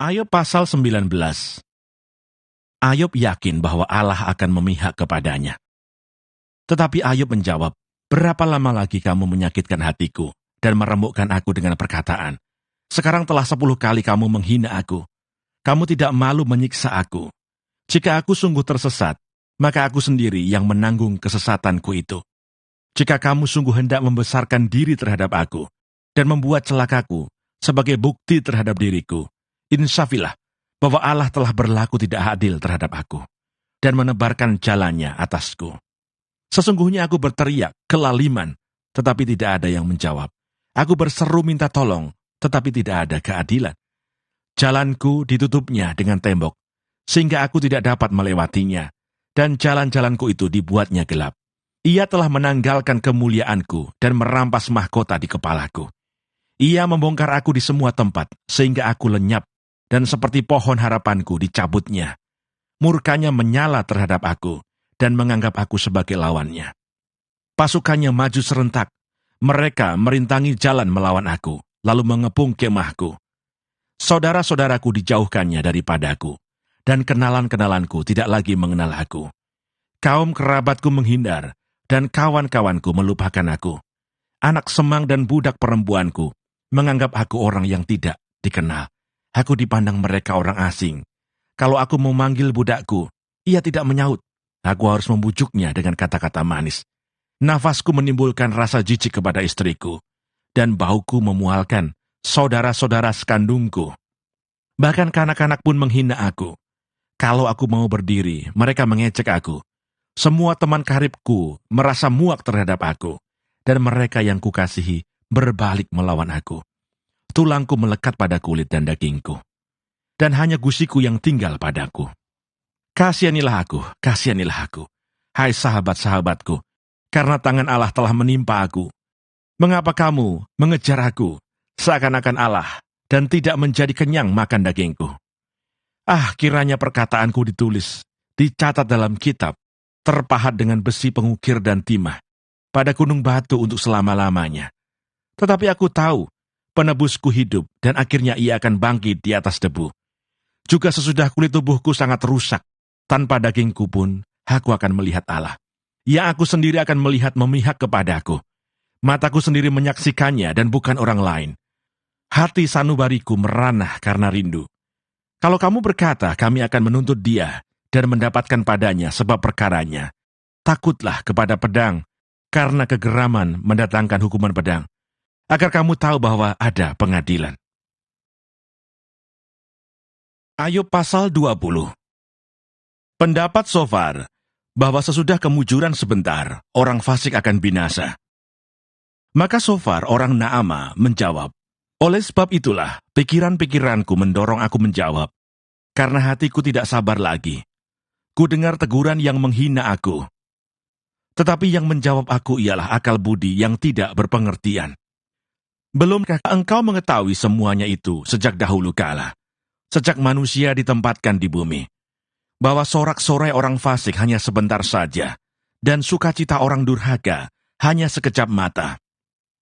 Ayub pasal 19. Ayub yakin bahwa Allah akan memihak kepadanya. Tetapi Ayub menjawab, "Berapa lama lagi kamu menyakitkan hatiku dan meremukkan aku dengan perkataan? Sekarang telah 10 kali kamu menghina aku. Kamu tidak malu menyiksa aku. Jika aku sungguh tersesat, maka aku sendiri yang menanggung kesesatanku itu. Jika kamu sungguh hendak membesarkan diri terhadap aku dan membuat celakaku sebagai bukti terhadap diriku, insafilah bahwa Allah telah berlaku tidak adil terhadap aku dan menebarkan jalannya atasku. Sesungguhnya aku berteriak kelaliman, tetapi tidak ada yang menjawab. Aku berseru minta tolong, tetapi tidak ada keadilan. Jalanku ditutupnya dengan tembok, sehingga aku tidak dapat melewatinya, dan jalan-jalanku itu dibuatnya gelap. Ia telah menanggalkan kemuliaanku dan merampas mahkota di kepalaku. Ia membongkar aku di semua tempat, sehingga aku lenyap, dan seperti pohon harapanku dicabutnya. Murkanya menyala terhadap aku, dan menganggap aku sebagai lawannya. Pasukannya maju serentak, mereka merintangi jalan melawan aku, lalu mengepung kemahku. Saudara-saudaraku dijauhkannya daripadaku, dan kenalan-kenalanku tidak lagi mengenal aku. Kaum kerabatku menghindar, dan kawan-kawanku melupakan aku. Anak semang dan budak perempuanku menganggap aku orang yang tidak dikenal. Aku dipandang mereka orang asing. Kalau aku memanggil budakku, ia tidak menyaut. Aku harus membujuknya dengan kata-kata manis. Nafasku menimbulkan rasa jijik kepada istriku, dan bauku memualkan saudara-saudara sekandungku. Bahkan kanak-kanak pun menghina aku. Kalau aku mau berdiri, mereka mengecek aku. Semua teman karibku merasa muak terhadap aku, dan mereka yang kukasihi berbalik melawan aku. Tulangku melekat pada kulit dan dagingku, dan hanya gusiku yang tinggal padaku. Kasihanilah aku, hai sahabat-sahabatku, karena tangan Allah telah menimpa aku. Mengapa kamu mengejar aku, seakan-akan Allah, dan tidak menjadi kenyang makan dagingku? Kiranya perkataanku ditulis, dicatat dalam kitab, terpahat dengan besi pengukir dan timah, pada gunung batu untuk selama-lamanya. Tetapi aku tahu, penebusku hidup, dan akhirnya ia akan bangkit di atas debu. Juga sesudah kulit tubuhku sangat rusak, tanpa dagingku pun, aku akan melihat Allah. Yang aku sendiri akan melihat memihak kepadaku. Mataku sendiri menyaksikannya dan bukan orang lain. Hati sanubariku meranah karena rindu. Kalau kamu berkata, kami akan menuntut dia dan mendapatkan padanya sebab perkaranya, takutlah kepada pedang, karena kegeraman mendatangkan hukuman pedang, agar kamu tahu bahwa ada pengadilan. Ayub pasal 20. Pendapat Sofar, bahwa sesudah kemujuran sebentar, orang fasik akan binasa. Maka Sofar, orang Naama, menjawab, oleh sebab itulah, pikiran-pikiranku mendorong aku menjawab, karena hatiku tidak sabar lagi. Ku dengar teguran yang menghina aku. Tetapi yang menjawab aku ialah akal budi yang tidak berpengertian. Belumkah engkau mengetahui semuanya itu sejak dahulu kala, sejak manusia ditempatkan di bumi, bahwa sorak-sorai orang fasik hanya sebentar saja, dan sukacita orang durhaka hanya sekejap mata.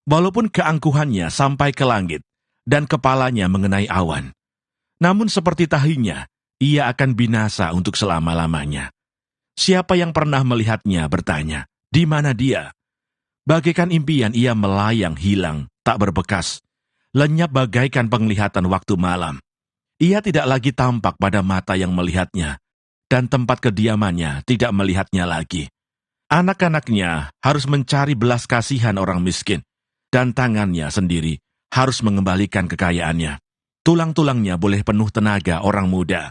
Walaupun keangkuhannya sampai ke langit, dan kepalanya mengenai awan, namun seperti tahinya, ia akan binasa untuk selama-lamanya. Siapa yang pernah melihatnya bertanya, di mana dia? Bagaikan impian ia melayang hilang, tak berbekas, lenyap bagaikan penglihatan waktu malam. Ia tidak lagi tampak pada mata yang melihatnya, dan tempat kediamannya tidak melihatnya lagi. Anak-anaknya harus mencari belas kasihan orang miskin, dan tangannya sendiri harus mengembalikan kekayaannya. Tulang-tulangnya boleh penuh tenaga orang muda,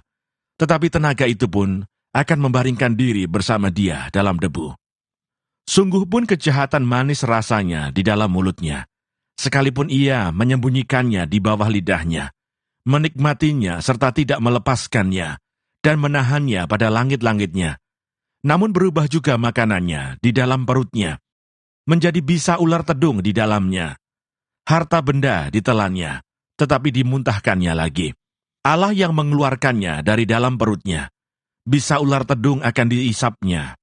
tetapi tenaga itu pun akan membaringkan diri bersama dia dalam debu. Sungguh pun kejahatan manis rasanya di dalam mulutnya, sekalipun ia menyembunyikannya di bawah lidahnya, menikmatinya serta tidak melepaskannya, dan menahannya pada langit-langitnya. Namun berubah juga makanannya di dalam perutnya, menjadi bisa ular tedung di dalamnya. Harta benda ditelannya, tetapi dimuntahkannya lagi. Allah yang mengeluarkannya dari dalam perutnya, bisa ular tedung akan diisapnya.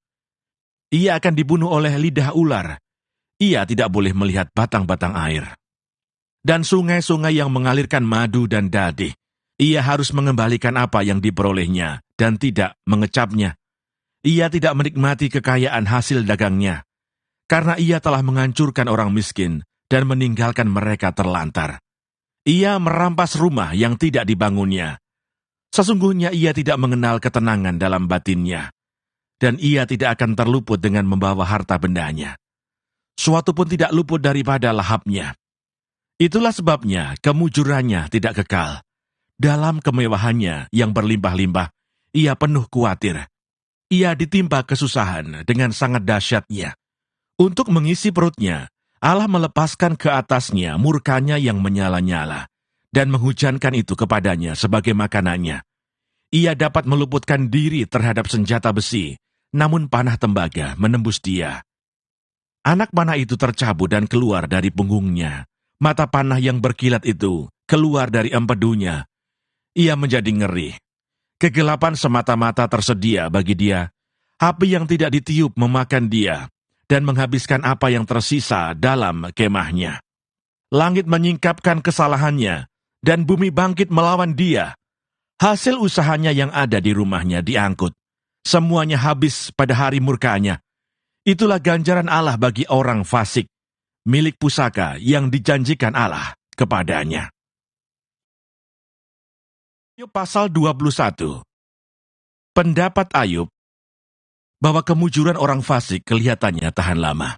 Ia akan dibunuh oleh lidah ular. Ia tidak boleh melihat batang-batang air. Dan sungai-sungai yang mengalirkan madu dan dadih, Ia harus mengembalikan apa yang diperolehnya dan tidak mengecapnya. Ia tidak menikmati kekayaan hasil dagangnya, karena ia telah menghancurkan orang miskin dan meninggalkan mereka terlantar. Ia merampas rumah yang tidak dibangunnya. Sesungguhnya ia tidak mengenal ketenangan dalam batinnya, dan ia tidak akan terluput dengan membawa harta bendanya. Suatu pun tidak luput daripada lahapnya. Itulah sebabnya kemujurannya tidak kekal. Dalam kemewahannya yang berlimpah-limpah, ia penuh khawatir. Ia ditimpa kesusahan dengan sangat dahsyatnya. Untuk mengisi perutnya, Allah melepaskan ke atasnya murkanya yang menyala-nyala, dan menghujankan itu kepadanya sebagai makanannya. Ia dapat meluputkan diri terhadap senjata besi, namun panah tembaga menembus dia. Anak panah itu tercabut dan keluar dari punggungnya. Mata panah yang berkilat itu keluar dari empedunya. Ia menjadi ngeri. Kegelapan semata-mata tersedia bagi dia. Api yang tidak ditiup memakan dia dan menghabiskan apa yang tersisa dalam kemahnya. Langit menyingkapkan kesalahannya dan bumi bangkit melawan dia. Hasil usahanya yang ada di rumahnya diangkut. Semuanya habis pada hari murkanya. Itulah ganjaran Allah bagi orang fasik, milik pusaka yang dijanjikan Allah kepadanya. Ayub pasal 21. Pendapat Ayub bahwa kemujuran orang fasik kelihatannya tahan lama.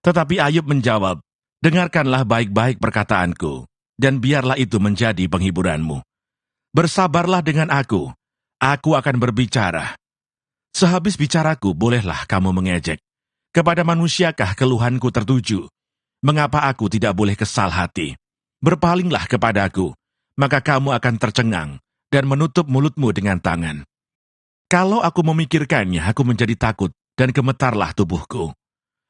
Tetapi Ayub menjawab, "Dengarkanlah baik-baik perkataanku, dan biarlah itu menjadi penghiburanmu. Bersabarlah dengan aku akan berbicara. Sehabis bicaraku, bolehlah kamu mengejek. Kepada manusiakah keluhanku tertuju? Mengapa aku tidak boleh kesal hati? Berpalinglah kepadaku, maka kamu akan tercengang dan menutup mulutmu dengan tangan. Kalau aku memikirkannya, aku menjadi takut dan gemetarlah tubuhku.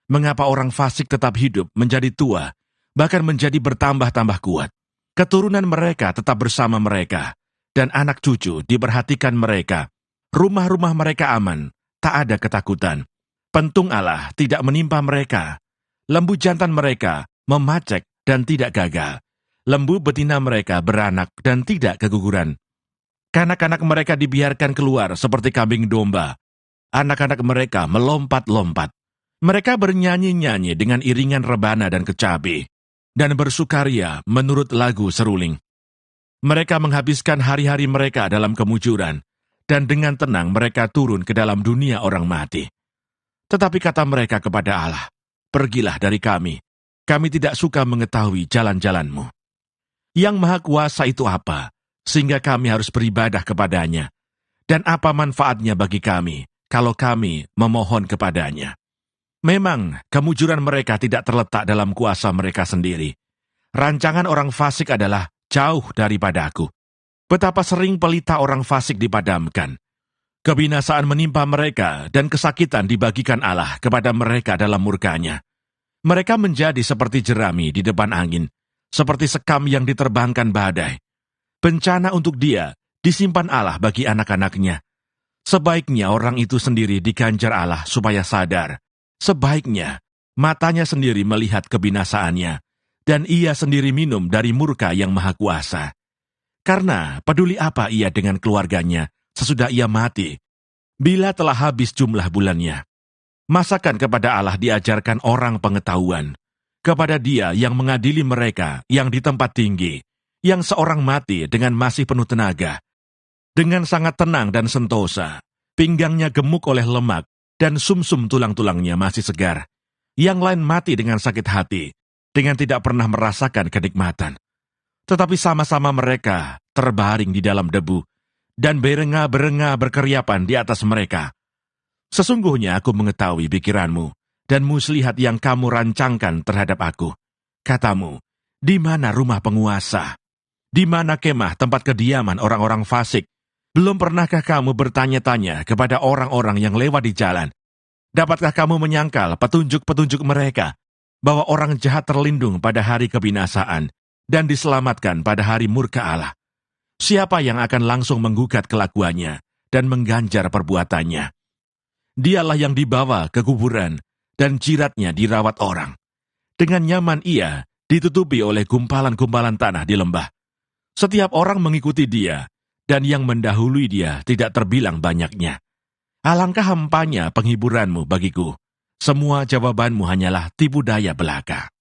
Mengapa orang fasik tetap hidup, menjadi tua, bahkan menjadi bertambah-tambah kuat? Keturunan mereka tetap bersama mereka, dan anak cucu diperhatikan mereka. Rumah-rumah mereka aman, tak ada ketakutan. Pentung Allah tidak menimpa mereka. Lembu jantan mereka memacek dan tidak gagal. Lembu betina mereka beranak dan tidak keguguran. Kanak-kanak mereka dibiarkan keluar seperti kambing domba. Anak-anak mereka melompat-lompat. Mereka bernyanyi-nyanyi dengan iringan rebana dan kecapi, dan bersukaria menurut lagu seruling. Mereka menghabiskan hari-hari mereka dalam kemujuran, dan dengan tenang mereka turun ke dalam dunia orang mati. Tetapi kata mereka kepada Allah, "Pergilah dari kami tidak suka mengetahui jalan-jalan-Mu." Yang Maha Kuasa itu apa, sehingga kami harus beribadah kepadanya? Dan apa manfaatnya bagi kami, kalau kami memohon kepadanya? Memang, kemujuran mereka tidak terletak dalam kuasa mereka sendiri. Rancangan orang fasik adalah jauh daripadaku. Betapa sering pelita orang fasik dipadamkan. Kebinasaan menimpa mereka dan kesakitan dibagikan Allah kepada mereka dalam murkanya. Mereka menjadi seperti jerami di depan angin, seperti sekam yang diterbangkan badai. Bencana untuk dia disimpan Allah bagi anak-anaknya. Sebaiknya orang itu sendiri diganjar Allah supaya sadar. Sebaiknya matanya sendiri melihat kebinasaannya, dan ia sendiri minum dari murka yang maha kuasa. Karena peduli apa ia dengan keluarganya sesudah ia mati, bila telah habis jumlah bulannya. Masakan kepada Allah diajarkan orang pengetahuan, kepada Dia yang mengadili mereka yang di tempat tinggi, yang seorang mati dengan masih penuh tenaga, dengan sangat tenang dan sentosa, pinggangnya gemuk oleh lemak, dan sumsum tulang-tulangnya masih segar. Yang lain mati dengan sakit hati, dengan tidak pernah merasakan kenikmatan. Tetapi sama-sama mereka terbaring di dalam debu, dan berenga-berenga berkeriapan di atas mereka. Sesungguhnya aku mengetahui pikiranmu, dan muslihat yang kamu rancangkan terhadap aku. Katamu, di mana rumah penguasa? Di mana kemah tempat kediaman orang-orang fasik? Belum pernahkah kamu bertanya-tanya kepada orang-orang yang lewat di jalan? Dapatkah kamu menyangkal petunjuk-petunjuk mereka, bahwa orang jahat terlindung pada hari kebinasaan, dan diselamatkan pada hari murka Allah? Siapa yang akan langsung menggugat kelakuannya, dan mengganjar perbuatannya? Dialah yang dibawa ke kuburan, dan jiratnya dirawat orang. Dengan nyaman ia ditutupi oleh gumpalan-gumpalan tanah di lembah. Setiap orang mengikuti dia, dan yang mendahului dia tidak terbilang banyaknya. Alangkah hampanya penghiburanmu bagiku. Semua jawabanmu hanyalah tipu daya belaka.